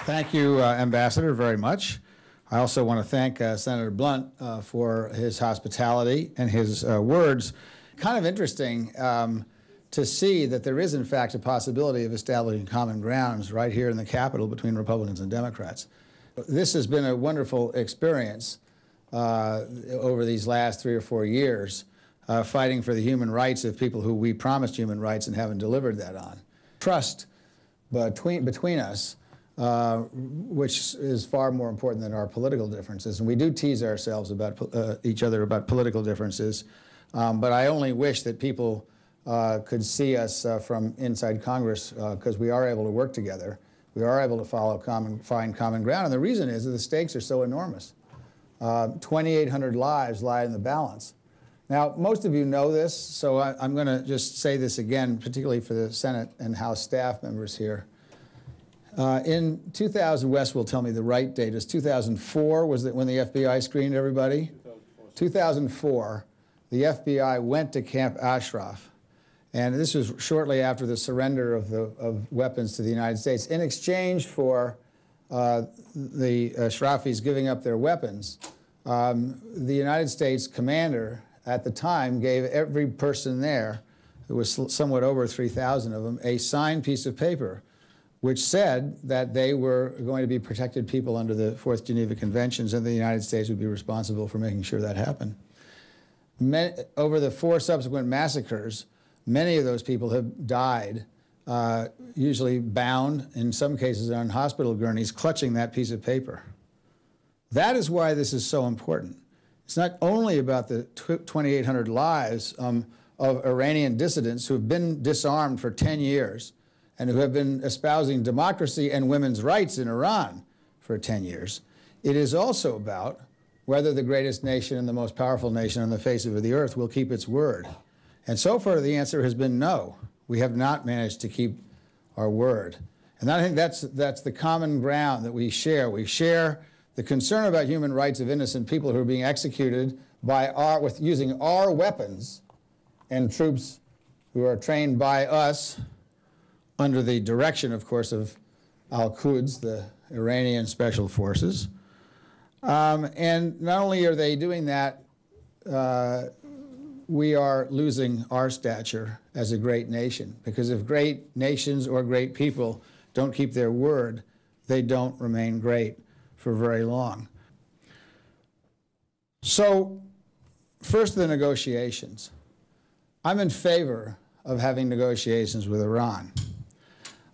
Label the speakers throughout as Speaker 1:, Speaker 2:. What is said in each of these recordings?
Speaker 1: Thank you, Ambassador, very much. I also want to thank Senator Blunt for his hospitality and his words. Kind of interesting to see that there is, in fact, a possibility of establishing common grounds right here in the Capitol between Republicans and Democrats. This has been a wonderful experience over these last 3 or 4 years, fighting for the human rights of people who we promised human rights and haven't delivered that on. Trust between us, which is far more important than our political differences. And we do tease ourselves about each other about political differences, but I only wish that people could see us from inside Congress, because we are able to work together. We are able to find common ground, and the reason is that the stakes are so enormous. 2,800 lives lie in the balance. Now, most of you know this, so I'm going to just say this again, particularly for the Senate and House staff members here. In 2000, Wes will tell me the right date. It was 2004, was that when the FBI screened everybody? 2004, the FBI went to Camp Ashraf, and this was shortly after the surrender of weapons to the United States. In exchange for the Ashrafis giving up their weapons, the United States commander at the time gave every person there, there was somewhat over 3,000 of them, a signed piece of paper which said that they were going to be protected people under the Fourth Geneva Conventions, and the United States would be responsible for making sure that happened. Over the 4 subsequent massacres, many of those people have died, usually bound, in some cases on hospital gurneys, clutching that piece of paper. That is why this is so important. It's not only about the 2,800 lives of Iranian dissidents who have been disarmed for 10 years and who have been espousing democracy and women's rights in Iran for 10 years. It is also about whether the greatest nation and the most powerful nation on the face of the earth will keep its word. And so far, the answer has been no. We have not managed to keep our word. And I think that's the common ground that we share. We share the concern about human rights of innocent people who are being executed by using our weapons, and troops who are trained by us under the direction, of course, of Al-Quds, the Iranian special forces. And not only are they doing that, we are losing our stature as a great nation, because if great nations or great people don't keep their word, they don't remain great for very long. So, first, the negotiations. I'm in favor of having negotiations with Iran.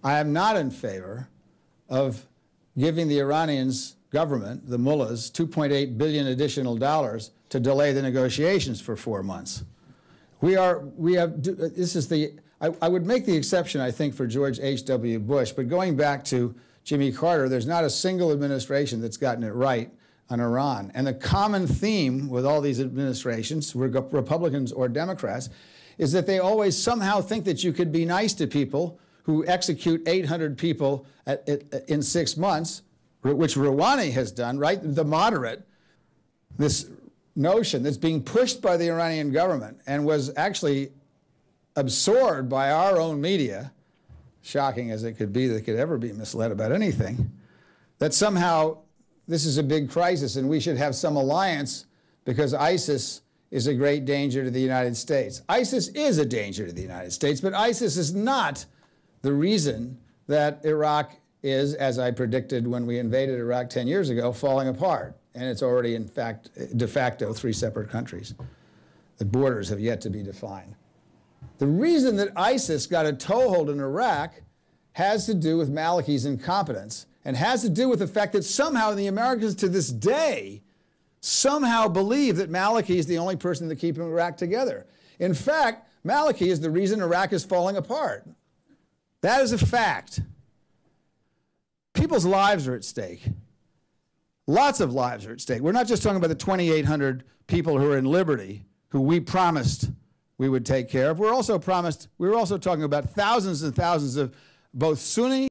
Speaker 1: I am not in favor of giving the Iranians government, the mullahs, $2.8 billion additional dollars to delay the negotiations for 4 months. I would make the exception, I think, for George H.W. Bush, but going back to Jimmy Carter, there's not a single administration that's gotten it right on Iran. And the common theme with all these administrations, Republicans or Democrats, is that they always somehow think that you could be nice to people who execute 800 people in 6 months, which Rouhani has done, right? The moderate, this notion that's being pushed by the Iranian government and was actually absorbed by our own media, shocking as it could be that could ever be misled about anything, that somehow this is a big crisis and we should have some alliance because ISIS is a great danger to the United States. ISIS is a danger to the United States, but ISIS is not the reason that Iraq is, as I predicted when we invaded Iraq 10 years ago, falling apart. And it's already, in fact, de facto 3 separate countries. The borders have yet to be defined. The reason that ISIS got a toehold in Iraq has to do with Maliki's incompetence, and has to do with the fact that somehow the Americans to this day somehow believe that Maliki is the only person that keeps Iraq together. In fact, Maliki is the reason Iraq is falling apart. That is a fact. People's lives are at stake. Lots of lives are at stake. We're not just talking about the 2,800 people who are in Liberty, who we promised we would take care of. We're also talking about thousands and thousands of both Sunni